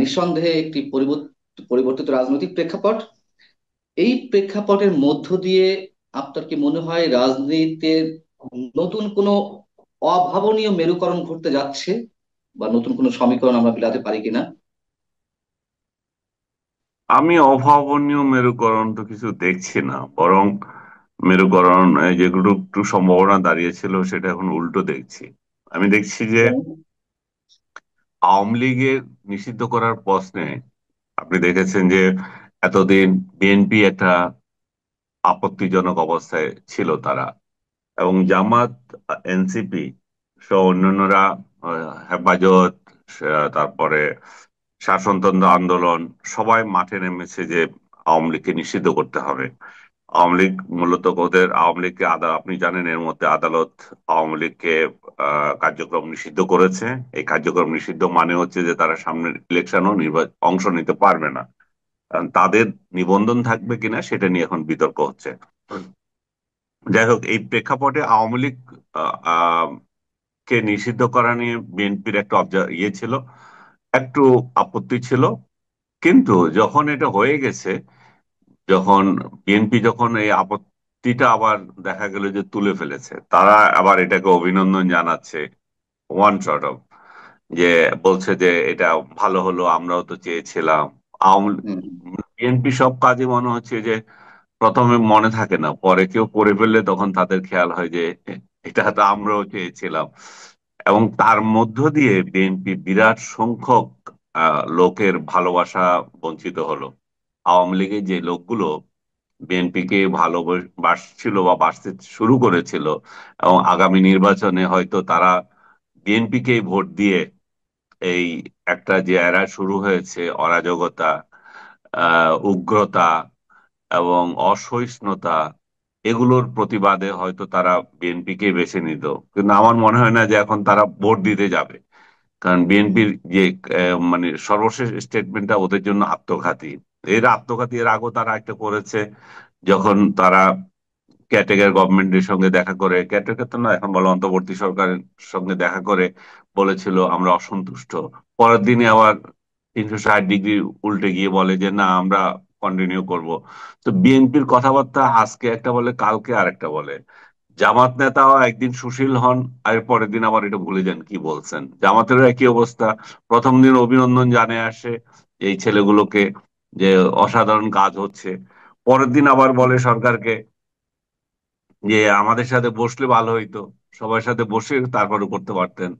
নিঃসন্দেহে একটি পরিবর্তিত রাজনৈতিক প্রেক্ষাপট। এই প্রেক্ষাপটের মধ্য দিয়ে আপনার কি মনে হয় রাজনীতিতে নতুন কোনো অভাবনীয় মেরুকরণ ঘটতে যাচ্ছে, বা নতুন কোনো সমীকরণ আমরা বিলাতে পারি কিনা? আমি অভাবনীয় মেরুকরণ তো কিছু দেখছি না, বরং মেরুকরণ এই যেগুলো একটু সম্ভাবনা দাঁড়িয়েছিল সেটা এখন উল্টো দেখছি। আমি দেখছি যে যেমন? আওয়ামী লীগের নিষিদ্ধ করার প্রশ্নে আপনি দেখেছেন যে এতদিন বিএনপি একটা আপত্তিজনক অবস্থায় ছিল তারা, এবং জামাত, এনসিপি সহ অন্যান্যরা, হেফাজত, তারপরে শাসনতন্ত্র আন্দোলন, সবাই মাঠে নেমেছে যে আওয়ামী লীগকে নিষিদ্ধ করতে হবে। আওয়ামী লীগ মূলত ওদের আওয়ামী লীগকে আপনি জানেন এর মধ্যে আদালত আওয়ামী লীগকে কার্যক্রম নিষিদ্ধ করেছে। এই কার্যক্রম নিষিদ্ধ মানে হচ্ছে যে তারা সামনের ইলেকশনও অংশ নিতে পারবে না। কারণ তাদের নিবন্ধন থাকবে কিনা সেটা নিয়ে এখন বিতর্ক হচ্ছে। যাই হোক, এই প্রেক্ষাপটে আওয়ামী লীগ আহ, আহ, কে নিষিদ্ধ করা নিয়ে বিএনপির একটা ছিল, একটু আপত্তি ছিল। কিন্তু যখন এটা হয়ে গেছে, যখন বিএনপি যখন এই আপত্তিটা আবার দেখা গেল যে তুলে ফেলেছে, তারা আবার এটাকে অভিনন্দন জানাচ্ছে। ওয়ান শর্ট অফ যে বলছে যে এটা ভালো হলো, আমরাও তো চেয়েছিলাম। আওয়ামী হুম। বিএনপি সব কাজে মনে হচ্ছে যে প্রথমে মনে থাকে না, পরে কেউ করে ফেললে তখন তাদের খেয়াল হয় যে এটা তো আমরাও চেয়েছিলাম। এবং তার মধ্য দিয়ে বিএনপি বিরাট সংখ্যক লোকের ভালোবাসা বঞ্চিত হলো। আওয়ামী লীগের যে লোকগুলো বিএনপি কে ভালোবাসছিল বা বাসতে শুরু করেছিল, এবং আগামী নির্বাচনে হয়তো তারা বিএনপি কেই ভোট দিয়ে এই একটা যে এরা শুরু হয়েছে অরাজকতা, উগ্রতা এবং অসহিষ্ণুতা, এগুলোর প্রতিবাদে হয়তো তারা বিএনপি কে বেছে নিত। কিন্তু আমার মনে হয় না যে এখন তারা ভোট দিতে যাবে। কারণ বিএনপির যে মানে সর্বশেষ স্টেটমেন্টটা ওদের জন্য আত্মঘাতী। আত্মঘাতী, এর আগেও তারা একটা করেছে, যখন তারা ক্যাটেগর গভর্নমেন্টের সঙ্গে দেখা করে, ক্যাটেগর তো না এখন বলে, অন্তর্বর্তী সরকারের সঙ্গে দেখা করে বলেছিল আমরা অসন্তুষ্ট। পরের দিনে আবার 360 ডিগ্রি উল্টে গিয়ে বলে যে না, আমরা কন্টিনিউ করব। তো বিএনপির কথাবার্তা আজকে একটা বলে, কালকে আরেকটা বলে। জামাত নেতাও একদিন সুশীল হন, আর পরের দিন আবার এটা ভুলে যান কি বলছেন। জামাতেরও একই অবস্থা। প্রথম দিন অভিনন্দন জানিয়ে আসে এই ছেলেগুলোকে যে অসাধারণ কাজ হচ্ছে, পরের দিন আবার বলে সরকারকে যে আমাদের সাথে বসলে ভালো হইতো, সবার সাথে বসে তারপরে করতে পারতেন।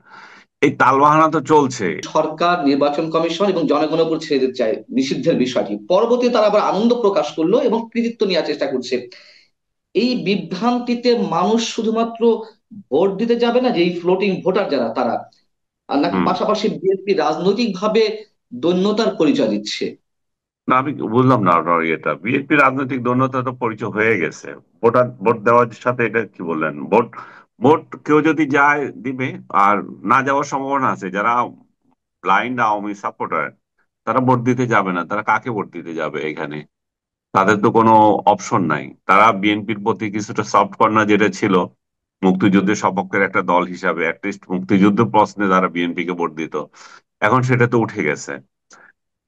এই তালবাহানা তো চলছে। সরকার, নির্বাচন কমিশন এবং জনগণের উপর ছেড়ে দিতে চায় নিষিদ্ধের বিষয়টি, পরবর্তীতে তারা আবার আনন্দ প্রকাশ করলো এবং কৃতিত্ব নেওয়ার চেষ্টা করছে। এই বিভ্রান্তিতে মানুষ শুধুমাত্র ভোট দিতে যাবে না, যে এই ফ্লোটিং ভোটার যারা তারা, আর নাকি হুম। পাশাপাশি বিএনপি রাজনৈতিক ভাবে দৈন্যতার পরিচয় দিচ্ছে? না, আমি বুঝলাম না আপনার ইয়েটা। বিএনপি রাজনৈতিক দৌন্যতা তো পরিচয় হয়ে গেছে। ভোট দেওয়ার সাথে এটা কি বললেন? ভোট ভোট কেউ যদি যায় দিবে, আর না যাওয়ার সম্ভাবনা আছে। যারা ব্লাইন্ড আওয়ামী সাপোর্টার, তারা ভোট দিতে যাবে না। তারা কাকে ভোট দিতে যাবে এখানে? তাদের তো কোনো অপশন নাই। তারা বিএনপির প্রতি কিছুটা সফট কর্নার যেটা ছিল, মুক্তিযুদ্ধের সপক্ষের একটা দল হিসাবে অ্যাটলিস্ট মুক্তিযুদ্ধ প্রশ্নে তারা বিএনপি কে ভোট দিত। এখন সেটা তো উঠে গেছে।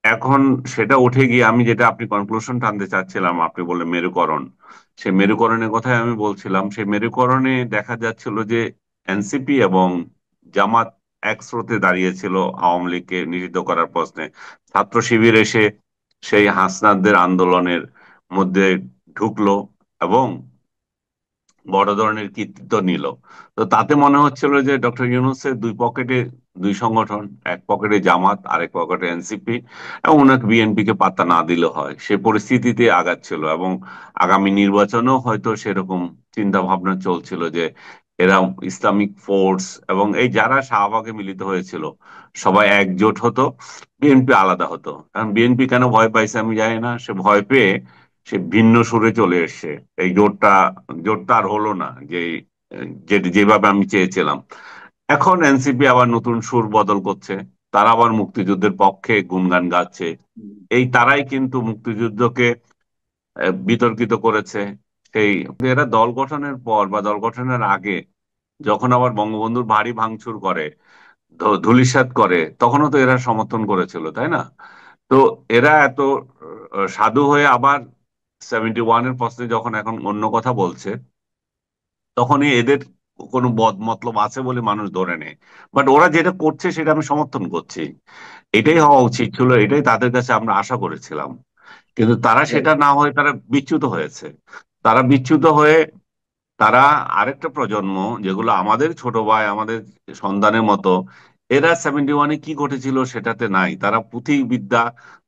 এখন সেটা উঠে গিয়ে আমি যেটা, আপনি কনক্লুশন টানতে চাচ্ছিলাম, আপনি বললেন মেরুকরণ। সেই মেরুকরণের কথাই আমি বলছিলাম। সেই মেরুকরণে দেখা যাচ্ছিল যে এনসিপি এবং জামাত এক স্রোতে দাঁড়িয়েছিল আওয়ামী লীগকে নিষিদ্ধ করার প্রশ্নে। ছাত্র শিবির এসে সেই হাসনাতদের আন্দোলনের মধ্যে ঢুকলো এবং বড় ধরনের কৃতিত্ব নিল। তো তাতে মনে হচ্ছিল যে ডক্টর ইউনূসের দুই পকেটে দুই সংগঠন, এক পকেটে জামাত, আরেক পকেটে এনসিপি, এবং ওনাকে বিএনপি কে পাত্তা না দিলে হয়, সে পরিস্থিতিতে আগাচ্ছিল। এবং আগামী নির্বাচনেও হয়তো সেরকম চিন্তা ভাবনা চলছিল যে এরা ইসলামিক ফোর্স এবং এই যারা শাহবাগে মিলিত হয়েছিল সবাই একজোট হতো, বিএনপি আলাদা হতো। কারণ বিএনপি কেন ভয় পাইছে আমি জানি না। সে ভয় পেয়ে সে ভিন্ন সুরে চলে এসছে। এই জোটটা আর হলো না যে যেভাবে আমি চেয়েছিলাম। এখন এনসিপি আবার নতুন সুর বদল করছে। তারা আবার মুক্তিযুদ্ধের পক্ষে গুণগান গাচ্ছে। এই তারাই কিন্তু মুক্তিযুদ্ধকে বিতর্কিত করেছে। সেই এরা দল গঠনের পর বা দল গঠনের আগে, যখন আবার বঙ্গবন্ধুর ভারী ভাঙচুর করে, ধূলিসাৎ করে, তখনও তো এরা সমর্থন করেছিল, তাই না? তো এরা এত সাধু হয়ে আবার 71-এর প্রশ্নে যখন এখন অন্য কথা বলছে, তখনই এদের কোনো বদ মতলব আছে বলে মানুষ ধরে নেয়। বাট ওরা যেটা করছে সেটা আমি সমর্থন করছি। এটাই হওয়া উচিত ছিল, এটাই তাদের কাছে আমরা আশা করেছিলাম। কিন্তু তারা সেটা না হয়ে তারা বিচ্যুত হয়েছে। তারা বিচ্যুত হয়ে তারা আরেকটা প্রজন্ম, যেগুলো আমাদের ছোট ভাই, আমাদের সন্তানের মতো, এরা 71-এ কি ঘটেছিল সেটাতে নাই। তারা পুঁথিবিদ্যা,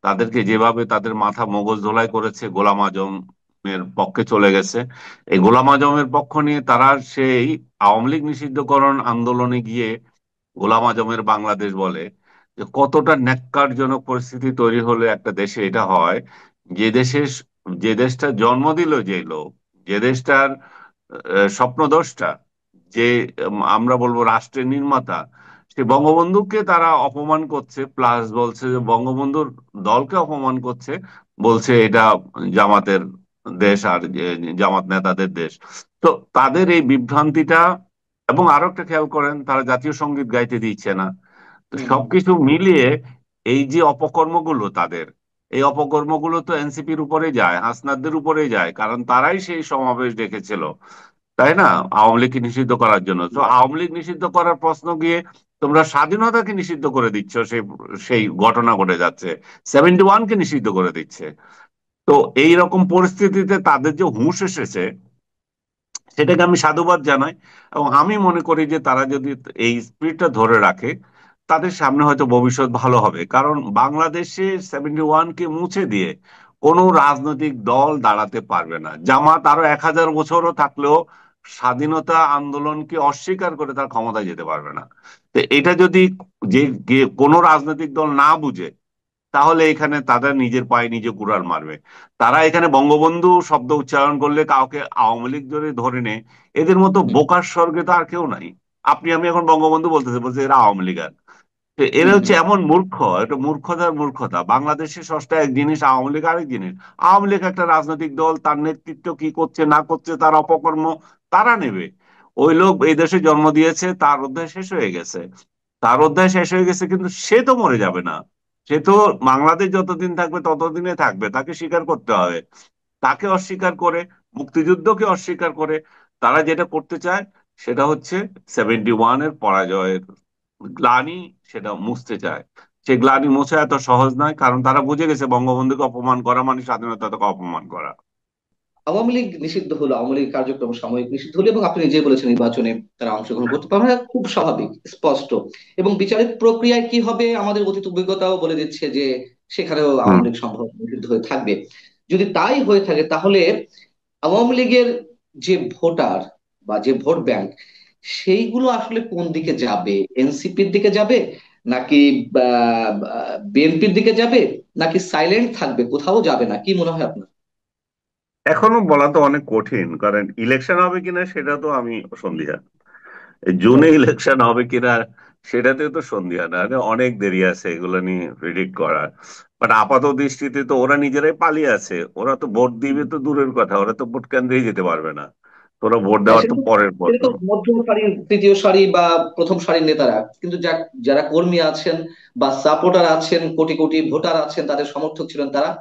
তাদেরকে যেভাবে তাদের মাথা মগজ ধোলাই করেছে, গোলাম আজমের পক্ষে চলে গেছে। এই গোলাম আজমের পক্ষ নিয়ে তারা সেই আওয়ামী লীগ নিষিদ্ধকরণ আন্দোলনে গিয়ে গোলাম আজমের বাংলাদেশ বলে, যে কতটা ন্যক্কারজনক পরিস্থিতি তৈরি হলে একটা দেশে এটা হয়। যে দেশে, যে দেশটা জন্ম দিল যে লোক, যে দেশটার স্বপ্নদ্রষ্টা, যে আমরা বলবো রাষ্ট্রের নির্মাতা, সে বঙ্গবন্ধুকে তারা অপমান করছে, প্লাস বলছে যে বঙ্গবন্ধুর দলকে অপমান করছে, বলছে এটা জামাতের দেশ আর জামাত নেতাদের দেশ। তো তাদের এই বিভ্রান্তিটা, এবং আরো একটা খেয়াল করেন, তারা জাতীয় সঙ্গীত গাইতে দিচ্ছে না। তো হুম, হুম, সবকিছু মিলিয়ে এই যে অপকর্মগুলো তাদের, এই অপকর্মগুলো তো এনসিপির উপরে যায়, হাসনাতদের উপরে যায়, কারণ তারাই সেই সমাবেশ ডেকেছিল, তাই না? আওয়ামী লীগকে নিষিদ্ধ করার জন্য। তো আওয়ামী লীগ নিষিদ্ধ করার প্রশ্ন গিয়ে তোমরা স্বাধীনতাকে নিষিদ্ধ করে দিচ্ছ, সেই সেই ঘটনা ঘটে যাচ্ছে, 71-কে নিষিদ্ধ করে দিচ্ছে। তো এই রকম পরিস্থিতিতে তাদের যে হুঁশ এসেছে, সেটাকে আমি সাধুবাদ জানাই। এবং আমি মনে করি যে তারা যদি এই স্পিরিটটা ধরে রাখে, তাদের সামনে হয়তো ভবিষ্যৎ ভালো হবে। কারণ বাংলাদেশে 71-কে মুছে দিয়ে কোনো রাজনৈতিক দল দাঁড়াতে পারবে না। জামাত আরো 1000 বছরও থাকলেও স্বাধীনতা আন্দোলনকে অস্বীকার করে তার ক্ষমতায় যেতে পারবে না। তো এটা যদি কোনো রাজনৈতিক দল না বুঝে, তাহলে এখানে তাদের নিজের পায়ে নিজে কুড়াল মারবে। তারা এখানে বঙ্গবন্ধু শব্দ উচ্চারণ করলে কাউকে আওয়ামী লীগ যদি ধরে নেয়, এদের মতো হুম, বোকার স্বর্গে তো আর কেউ নাই। আপনি আমি এখন বঙ্গবন্ধু বলতেছে, বলছে এরা আওয়ামী লীগ। তো এরা হুম, হচ্ছে হুম, এমন মূর্খ, এটা মূর্খতার মূর্খতা। বাংলাদেশের ষষ্ঠ এক জিনিস, আওয়ামী লীগ আরেক জিনিস। আওয়ামী লীগ একটা রাজনৈতিক দল, তার নেতৃত্ব কি করছে না করছে, তার অপকর্ম তারা নেবে। ওই লোক এই দেশে জন্ম দিয়েছে, তার অধ্যায় শেষ হয়ে গেছে। তার অধ্যায় শেষ হয়ে গেছে, কিন্তু সে তো মরে যাবে না। সে তো বাংলাদেশ যতদিন থাকবে ততদিনে থাকবে, তাকে স্বীকার করতে হবে। তাকে অস্বীকার করে, মুক্তিযুদ্ধকে অস্বীকার করে, তারা যেটা করতে চায় সেটা হচ্ছে 71-এর পরাজয়ের গ্লানি, সেটা মুছতে চায়। সে গ্লানি মোছা এত সহজ নয়, কারণ তারা বুঝে গেছে বঙ্গবন্ধুকে অপমান করা মানে স্বাধীনতাকে অপমান করা। আওয়ামী লীগ নিষিদ্ধ হলো, আওয়ামী লীগ কার্যক্রম সাময়িক নিষিদ্ধ হলো, এবং আপনি নিজেই বলেছেন নির্বাচনে তারা অংশগ্রহণ করতে পারবে না, খুব স্বাভাবিক, স্পষ্ট। এবং বিচারিক প্রক্রিয়ায় কি হবে, আমাদের অতীত অভিজ্ঞতাও বলে দিচ্ছে যে সেখানেও হুম। আওয়ামী লীগ সম্ভব নিষিদ্ধ হয়ে থাকবে। যদি তাই হয়ে থাকে, তাহলে আওয়ামী লীগের যে ভোটার বা যে ভোট ব্যাংক, সেইগুলো আসলে কোন দিকে যাবে? এনসিপির দিকে যাবে, নাকি বিএনপির দিকে যাবে, নাকি সাইলেন্ট থাকবে, কোথাও যাবে না? কি মনে হয় আপনার? এখনো বলা তো অনেক কঠিন, কারণ ইলেকশন হবে কিনা সেটা তো আমি সন্দিহান। এই জুনে রাইট। ইলেকশন হবে কিনা সেটাতে তো সন্দিহান, আর অনেক দেরি আছে এগুলো নিয়ে প্রিডিক্ট করার। বাট আপাত দৃষ্টিতে তো ওরা নিজেরাই পালিয়ে আছে। ওরা তো ভোট দিবে তো দূরের কথা, ওরা তো ভোট কেন্দ্রেই যেতে পারবে না। তো ওরা ভোট হ্যাঁ, দেওয়ার সেটা তো তো পরের সেটা প্রশ্ন। তো মধ্যম সারির, তৃতীয় সারি বা প্রথম সারির নেতারা, কিন্তু যারা কর্মী আছেন বা সাপোর্টার আছেন, কোটি কোটি ভোটার আছেন, তাদের সমর্থক ছিলেন তারা।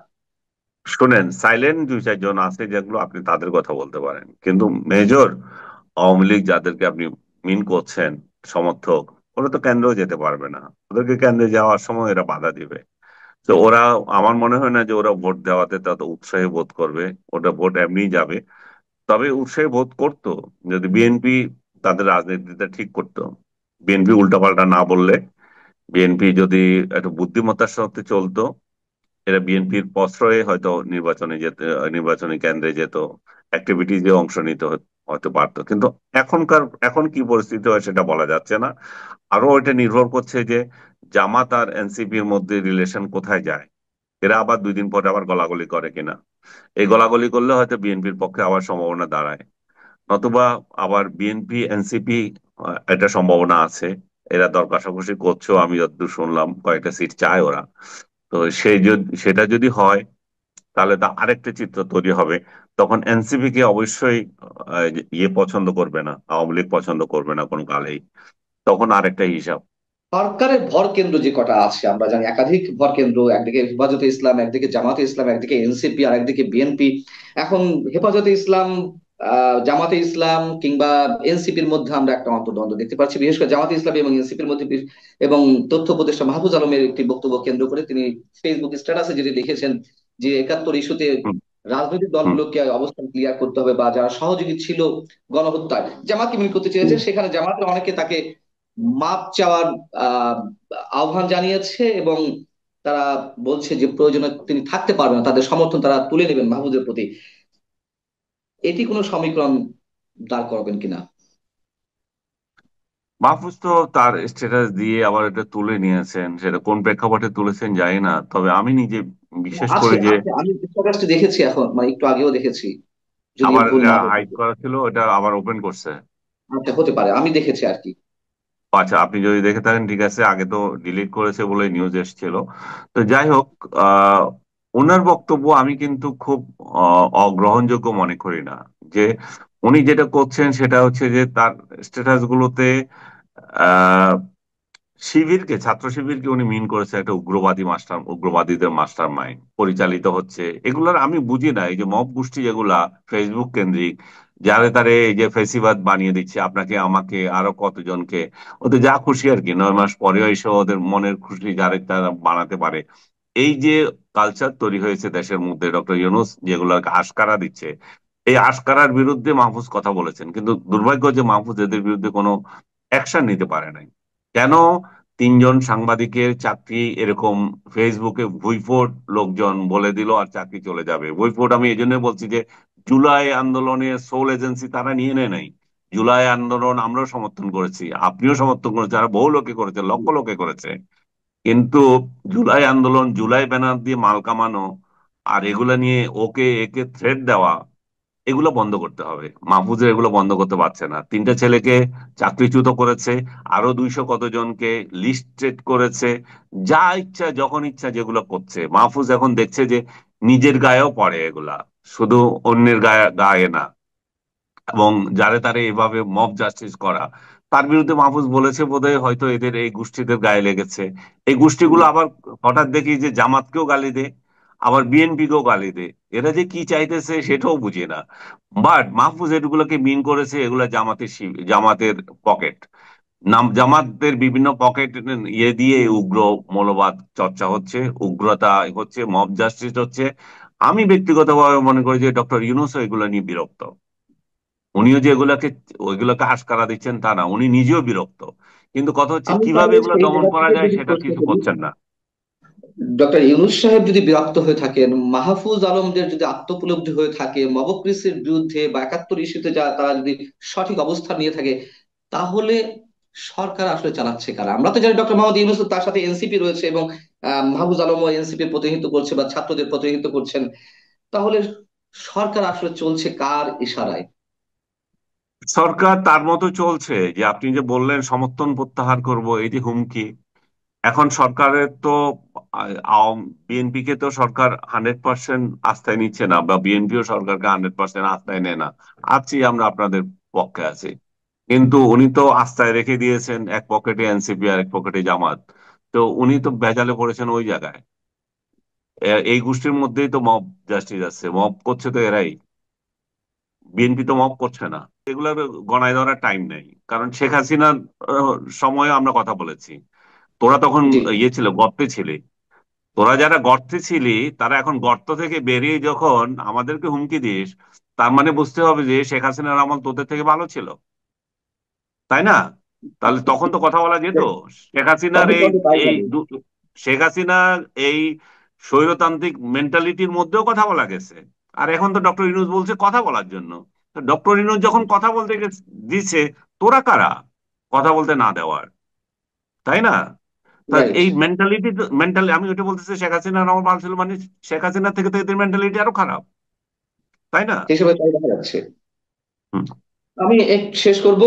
শুনেন, সাইলেন্ট 2-4 জন আছে যেগুলো, আপনি তাদের কথা বলতে পারেন, কিন্তু মেজর আওয়ামী লীগ যাদেরকে আপনি মিন করছেন সমর্থক, ওরা তো কেন্দ্রেও যেতে পারবে না। ওদেরকে কেন্দ্রে যাওয়ার সময় এরা বাধা দিবে। তো ওরা, আমার মনে হয় না যে ওরা ভোট দেওয়াতে তত উৎসাহী বোধ করবে। ওটা ভোট এমনিই যাবে। তবে উৎসাহী বোধ করতো যদি বিএনপি তাদের রাজনীতিটা ঠিক করতো। বিএনপি উল্টাপাল্টা না বললে, বিএনপি যদি একটু বুদ্ধিমত্তার সাথে চলতো, এরা বিএনপির প্রশ্রয়ে হয়তো নির্বাচনে যেতে, নির্বাচনী কেন্দ্রে যেত, অ্যাক্টিভিটিজে অংশ নিতে হয়তো পারতো। কিন্তু এখন কি পরিস্থিতি হয় সেটা বলা যাচ্ছে না। আরো এটা নির্ভর করছে যে জামাত আর এনসিপির মধ্যে রিলেশন কোথায় যায়। এরা আবার 2 দিন পরে আবার গলাগলি করে কিনা। এই গলাগলি করলে হয়তো বিএনপির পক্ষে আবার সম্ভাবনা দাঁড়ায়। নতুবা আবার বিএনপি এনসিপি, একটা সম্ভাবনা আছে। এরা দর কষাকষি করছেও, আমি যতদূর শুনলাম কয়েকটা সিট চায় ওরা। তো সেই যদি সেটা যদি হয়, তাহলে তা আরেকটা চিত্র তৈরি হবে। তখন এনসিপি কে অবশ্যই ইয়ে পছন্দ করবে না, আওয়ামী লীগ পছন্দ করবে না কোনো কালেই। তখন আরেকটা হিসাব। সরকারের ভর কেন্দ্র যে কটা আছে আমরা জানি, একাধিক ভর কেন্দ্র, একদিকে হেফাজতে ইসলাম, একদিকে জামাতে ইসলাম, একদিকে এনসিপি, আর একদিকে বিএনপি। এখন হেফাজতে ইসলাম, জামাতে ইসলাম কিংবা এনসিপির মধ্যে আমরা একটা অন্তর্দ্বন্দ্ব দেখতে পাচ্ছি, বিশেষ করে জামাতে ইসলাম এবং এনসিপির মধ্যে। এবং তথ্য উপদেষ্টা মাহফুজ আলমের একটি বক্তব্য কেন্দ্র করে তিনি ফেসবুক স্ট্যাটাসে যেটি লিখেছেন যে 71 ইস্যুতে হুম। রাজনৈতিক হুম। দলগুলোকে অবস্থান ক্লিয়ার করতে হবে, বা যারা সহযোগী ছিল গণহত্যায় জামাতকে মিল করতে চেয়েছেন, সেখানে জামাতের অনেকে তাকে মাপ চাওয়ার আহ আহ্বান জানিয়েছে, এবং তারা বলছে যে প্রয়োজনে তিনি থাকতে পারবেন না, তাদের সমর্থন তারা তুলে নেবেন মাহমুদের প্রতি। এটি কোনো সমীকরণ দাঁড় করাবেন কিনা? মাহফুজ তো তার স্ট্যাটাস দিয়ে আবার এটা তুলে নিয়েছেন, সেটা কোন প্রেক্ষাপটে তুলেছেন জানি না, তবে আমি নিজে বিশ্বাস আছে করি যে আছে, আমি স্ট্যাটাসটি দেখেছি, এখন মানে একটু আগেও দেখেছি, যদিও আবার ভুল না হতো। হাইড করা ছিল, এটা আবার ওপেন করছে। আচ্ছা, হতে পারে, আমি দেখেছি আর কি। আচ্ছা, আপনি যদি দেখে থাকেন ঠিক আছে, আগে তো ডিলিট করেছে বলে নিউজ এসেছিল। তো যাই হোক, আহ ওনার বক্তব্য আমি কিন্তু খুব অগ্রহণযোগ্য মনে করি না। যে উনি যেটা করছেন সেটা হচ্ছে যে তার স্ট্যাটাস গুলোতে শিবিরকে, ছাত্র শিবিরকে উনি মিন করেছে একটা উগ্রবাদী মাস্টার, উগ্রবাদীদের মাস্টার মাইন্ড পরিচালিত হচ্ছে। এগুলোর আমি বুঝি না, এই যে মব গোষ্ঠী যেগুলা ফেসবুক কেন্দ্রিক, যারে তারে এই যে ফেসিবাদ বানিয়ে দিচ্ছে, আপনাকে আমাকে আরো কতজনকে, ওদের যা খুশি আর কি, 9 মাস পরেও এসে ওদের মনের খুশি যারে তারা বানাতে পারে। এই যে কালচার তৈরি হয়েছে দেশের মধ্যে, ডক্টর ইউনূস যেগুলোকে আশকারা দিচ্ছে, এই আশকারার বিরুদ্ধে মাহফুজ কথা বলেছেন, কিন্তু দুর্ভাগ্য যে মাহফুজ এদের বিরুদ্ধে কোনো অ্যাকশন নিতে পারে নাই। কেন? 3 জন সাংবাদিকের চাকরি এরকম ফেসবুকে ভুইফোট লোকজন বলে দিল আর চাকরি চলে যাবে। ভুইফোট আমি এই জন্য বলছি যে জুলাই আন্দোলনের সোল এজেন্সি তারা নিয়ে নেয় নাই। জুলাই আন্দোলন আমরাও সমর্থন করেছি, আপনিও সমর্থন করেছেন, আর বহু লোকে করেছে, লক্ষ লোকে করেছে। কিন্তু জুলাই আন্দোলন, জুলাই ব্যানার দিয়ে মাল কামানো, আর এগুলা নিয়ে ওকে একে থ্রেট দেওয়া, এগুলো বন্ধ করতে হবে। মাহফুজের এগুলো বন্ধ করতে পারছে না। 3টা ছেলেকে চাকরিচ্যুত করেছে, আরো 200 কতজনকে লিস্টেড করেছে, যা ইচ্ছা যখন ইচ্ছা যেগুলো করছে। মাহফুজ এখন দেখছে যে নিজের গায়েও পড়ে এগুলা, শুধু অন্যের গায়ে গায়ে না। এবং যারে তারে এভাবে মব জাস্টিস করা, তার বিরুদ্ধে মাহফুজ বলেছে বোধহয় হয়তো এদের এই গোষ্ঠীদের গায়ে লেগেছে। এই গোষ্ঠীগুলো আবার হঠাৎ দেখি যে জামাতকেও গালি দেয়, আবার বিএনপিকেও গালি দেয়। এরা যে কি চাইতেছে সেটাও বুঝি না। বাট মাহফুজ এগুলোকে মিন করেছে এগুলা জামাতের জামাতের পকেট, নাম জামাতের বিভিন্ন পকেট ইয়ে দিয়ে উগ্র মৌলবাদ চর্চা হচ্ছে, উগ্রতা হচ্ছে, মব জাস্টিস হচ্ছে। আমি ব্যক্তিগতভাবে মনে করি যে ডক্টর ইউনূসও এগুলো নিয়ে বিরক্ত। উনিও যে এগুলাকে ওইগুলোকে আশকারা দিচ্ছেন তা না, উনি নিজেও বিরক্ত। কিন্তু কথা হচ্ছে আমি কিভাবে তাহলে এগুলো সেই দমন জায়গা করা থেকে যায় যদি সেটা প্রশ্ন কিছু করি, করছেন না। ডক্টর ইউনূস সাহেব যদি বিরক্ত হয়ে থাকেন, মাহফুজ আলমদের যদি আত্মোপলব্ধি হয়ে থাকে মবক্রিসের বিরুদ্ধে বা 71 ইস্যুতে যা তারা যদি সঠিক অবস্থান নিয়ে থাকে, তাহলে সরকার আসলে চালাচ্ছে কারা? আমরা তো জানি ডক্টর মোহাম্মদ ইউনূস, তার সাথে এনসিপি রয়েছে, এবং মাহফুজ আলমও এনসিপির প্রতিনিধিত্ব করছে বা ছাত্রদের প্রতিনিধিত্ব করছেন। তাহলে সরকার আসলে চলছে কার ইশারায়? সরকার তার মতো চলছে, যে আপনি যে বললেন সমর্থন প্রত্যাহার করব, এই যে হুমকি। এখন সরকারের তো বিএনপি কে তো সরকার 100% আস্থায় নিচ্ছে না, বা বিএনপিও সরকারকে 100% আস্থায় নেয় না। আছি আমরা আপনাদের পক্ষে আছি, কিন্তু উনি তো আস্থায় রেখে দিয়েছেন এক পকেটে এনসিপি আর এক পকেটে জামাত। তো উনি তো ভেজালে পড়েছেন ওই জায়গায়। এই গোষ্ঠীর মধ্যেই তো মব জাস্টিস আছে, মব করছে তো এরাই, বিএনপি তো মব করছে না। এগুলোর গণায় ধরার টাইম নেই, কারণ শেখ হাসিনার সময়ে আমরা কথা বলেছি। তোরা তখন জি। ইয়ে ছিল, গর্তে ছিলে। তোরা যারা গর্তে ছিলি তারা এখন গর্ত থেকে বেরিয়ে যখন আমাদেরকে হুমকি দিস, তার মানে বুঝতে হবে যে শেখ হাসিনার আমল তোদের থেকে ভালো ছিল, তাই না? তাহলে তখন তো কথা বলা যেত। শেখ হাসিনার কবে এই কবে তাই এই জানি। শেখ হাসিনার এই স্বৈরতান্ত্রিক মেন্টালিটির মধ্যেও কথা বলা গেছে। আর এখন তো ডক্টর ইউনূস বলছে কথা বলার জন্য। ডক্টর ইউনূস যখন কথা বলতে দিছে, তোরা কারা কথা বলতে না দেওয়ার, তাই না? তা রাইট। এই মেন্টালিটি, আমি ওইটা বলতেছি, শেখ হাসিনার আমার ভালো ছিল মানে শেখ হাসিনা থেকে তো এদের মেন্টালিটি আরো খারাপ, তাই না? হিসেবে তাই দেখা যাচ্ছে। হুম। আমি শেষ করব।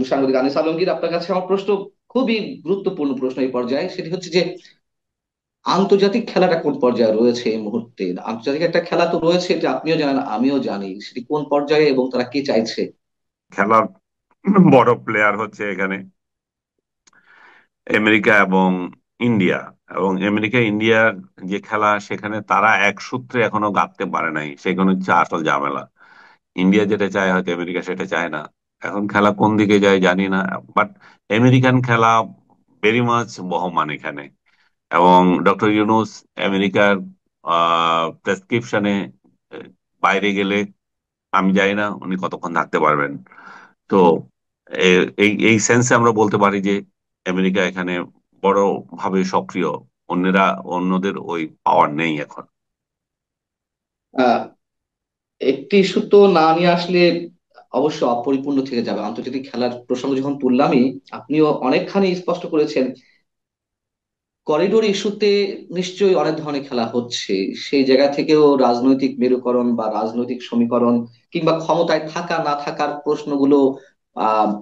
সাংবাদিক আনিস আলমগীর, আপনার কাছে আমার প্রশ্ন খুবই গুরুত্বপূর্ণ প্রশ্ন এই পর্যায়ে, সেটি হচ্ছে যে আন্তর্জাতিক খেলাটা কোন পর্যায়ে রয়েছে এই মুহূর্তে? আন্তর্জাতিক একটা খেলা তো রয়েছে, এটা আপনিও জানেন আমিও জানি, সেটি কোন পর্যায়ে এবং তারা কি চাইছে? খেলার বড় প্লেয়ার হচ্ছে এখানে আমেরিকা এবং ইন্ডিয়া। এবং আমেরিকা ইন্ডিয়ার যে খেলা, সেখানে তারা এক সূত্রে এখনো গাঁথতে পারে নাই, সেখানে হচ্ছে আসল ঝামেলা। ইন্ডিয়া যেটা চায় হয়তো আমেরিকা সেটা চায় না। এখন খেলা কোন দিকে যায় জানি না, বাট আমেরিকান খেলা ভেরি মাচ বহমান এখানে। এবং ডক্টর ইউনুস আমেরিকার প্রেসক্রিপশনে বাইরে গেলে আমি জানি না উনি কতক্ষণ থাকতে পারবেন। তো এই এই সেন্সে আমরা বলতে পারি যে আমেরিকা এখানে বড় ভাবে সক্রিয়। অন্যরা, অন্যদের ওই পাওয়ার নেই এখন। আহ একটি ইস্যু তো না নিয়ে আসলে অবশ্য অপরিপূর্ণ থেকে যাবে। আন্তর্জাতিক খেলার প্রসঙ্গ যখন তুললামই, আপনিও অনেকখানি স্পষ্ট করেছেন, করিডোর ইস্যুতে নিশ্চয়ই অনেক ধরনের খেলা হচ্ছে। সেই জায়গা থেকেও রাজনৈতিক মেরুকরণ বা রাজনৈতিক সমীকরণ কিংবা ক্ষমতায় থাকা না থাকার প্রশ্নগুলো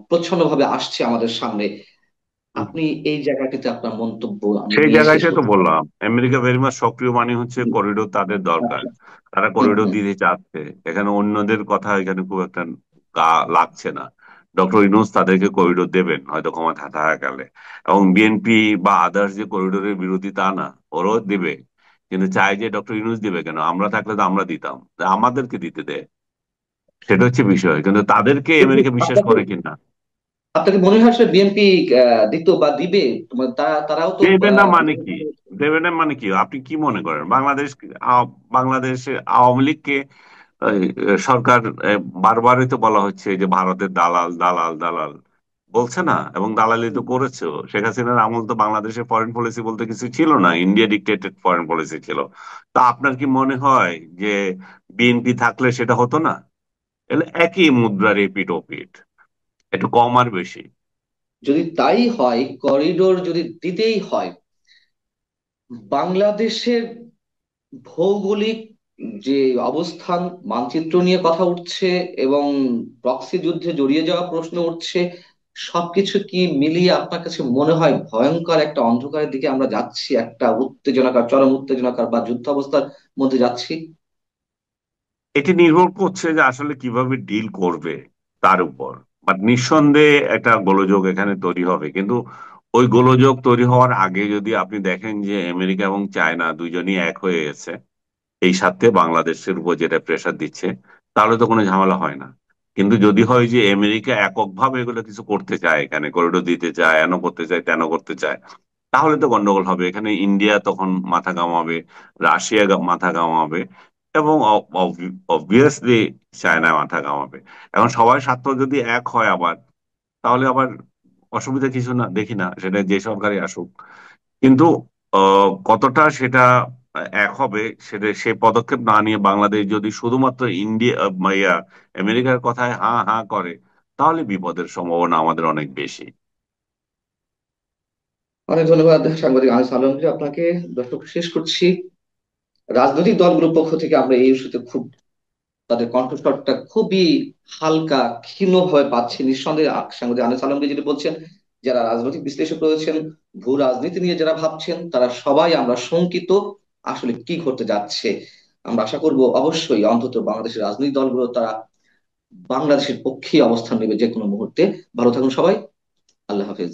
প্রচ্ছন্নভাবে আসছে আমাদের সামনে। আপনি এই জায়গাটিতে আপনার মন্তব্য আমি সেই নিয়ে শেষ জায়গাটাই তো করছি। বললাম, আমেরিকা ভেরি মাচ সক্রিয়, মানে হচ্ছে হুম, করিডোর তাদের দরকার। আচ্ছা। তারা হুম, করিডোর হুম। দিতে চাচ্ছে। এখানে অন্যদের কথা এখানে খুব একটা গা লাগছে না। ডক্টর ইউনূস তাদেরকে করিডোর দেবেন হয়তো ক্ষমতা থাকাকালে। এবং বিএনপি বা আদার্স যে করিডোরের বিরোধী তা না, ওরাও দেবে। কিন্তু চাই যে ডক্টর ইউনূস দিবে কেন? আমরা থাকলে তো আমরা দিতাম, তা আমাদেরকে দিতে দেয়। সেটা হচ্ছে বিষয়, কিন্তু তাদেরকে কিন্তু আমেরিকা বিশ্বাস আপনাকে করে কিনা। আপনাকে মনে হয় আসলে বিএনপি দিত বা দিবে? তারাও তো দেবে না মানে কি? দেবে না মানে কি? আপনি কি মনে করেন বাংলাদেশ, বাংলাদেশে আওয়ামী লীগকে এই, সরকার বারবারই তো বলা হচ্ছে যে ভারতের দালাল দালাল দালাল, বলছে না? এবং দালালি তো করেছেও। শেখ হাসিনার আমল তো বাংলাদেশের ফরেন পলিসি বলতে কিছু ছিল না, ইন্ডিয়া ডিক্টেটেড ফরেন পলিসি ছিল। তা আপনার কি মনে হয় যে বিএনপি থাকলে সেটা হতো না? এগুলো একই মুদ্রার এপিঠ ওপিঠ, একটু কম আর বেশি। যদি তাই হয়, করিডোর যদি দিতেই হয়, বাংলাদেশের ভৌগোলিক যে অবস্থান, মানচিত্র নিয়ে কথা উঠছে এবং প্রক্সি যুদ্ধে জড়িয়ে যাওয়া প্রশ্ন উঠছে, সবকিছু কি মিলিয়ে আপনার কাছে মনে হয় ভয়ঙ্কর একটা অন্ধকারের দিকে আমরা যাচ্ছি, একটা উত্তেজনাকার, চরম উত্তেজনাকার বা যুদ্ধ অবস্থার মধ্যে যাচ্ছি? এটি নির্ভর করছে যে আসলে কিভাবে ডিল করবে তার উপর। বাট নিঃসন্দেহে একটা গোলযোগ এখানে তৈরি হবে, কিন্তু ওই গোলযোগ তৈরি হওয়ার আগে যদি আপনি দেখেন যে আমেরিকা এবং চায়না দুইজনই এক হয়ে গেছে এই সাথে বাংলাদেশের উপর যেটা প্রেসার দিচ্ছে, তাহলে তো কোনো ঝামেলা হয় না। কিন্তু যদি হয় যে আমেরিকা এককভাবে এগুলো কিছু করতে চায়, এখানে করিডোর দিতে চায়, এন করতে চায়, তেন করতে চায়, তাহলে তো গন্ডগোল হবে। এখানে ইন্ডিয়া তখন মাথা কামাবে, রাশিয়া মাথা কামাবে, এবং অবভিয়াসলি চায়না মাথা কামাবে। এখন সবাই স্বার্থ যদি এক হয় আবার, তাহলে আবার অসুবিধা কিছু না দেখি না, সেটা যে সরকারই আসুক। কিন্তু কতটা সেটা এক হবে, সেটা সে পদক্ষেপ না নিয়ে বাংলাদেশ যদি শুধুমাত্র ইন্ডিয়া ইয়া আমেরিকার কথায় হা হা করে, তাহলে বিপদের সম্ভাবনা আমাদের অনেক বেশি। অনেক ধন্যবাদ সাংবাদিক আনিস আলমগীর আপনাকে। দর্শক, শেষ করছি। রাজনৈতিক দলগুলোর পক্ষ থেকে আমরা এই ইস্যুতে খুব, তাদের কণ্ঠস্বরটা খুবই হালকা, ক্ষীণভাবে পাচ্ছি। নিঃসন্দেহে সাংবাদিক আনিস আলমগীর যেটি বলছেন, যারা রাজনৈতিক বিশ্লেষক রয়েছেন, ভূ রাজনীতি নিয়ে যারা ভাবছেন, তারা সবাই আমরা শঙ্কিত আসলে কি ঘটতে যাচ্ছে। আমরা আশা করব অবশ্যই অন্তত বাংলাদেশের রাজনৈতিক দলগুলো তারা বাংলাদেশের পক্ষে অবস্থান নেবে যে কোনো মুহূর্তে। ভালো থাকুন সবাই। আল্লাহ হাফেজ।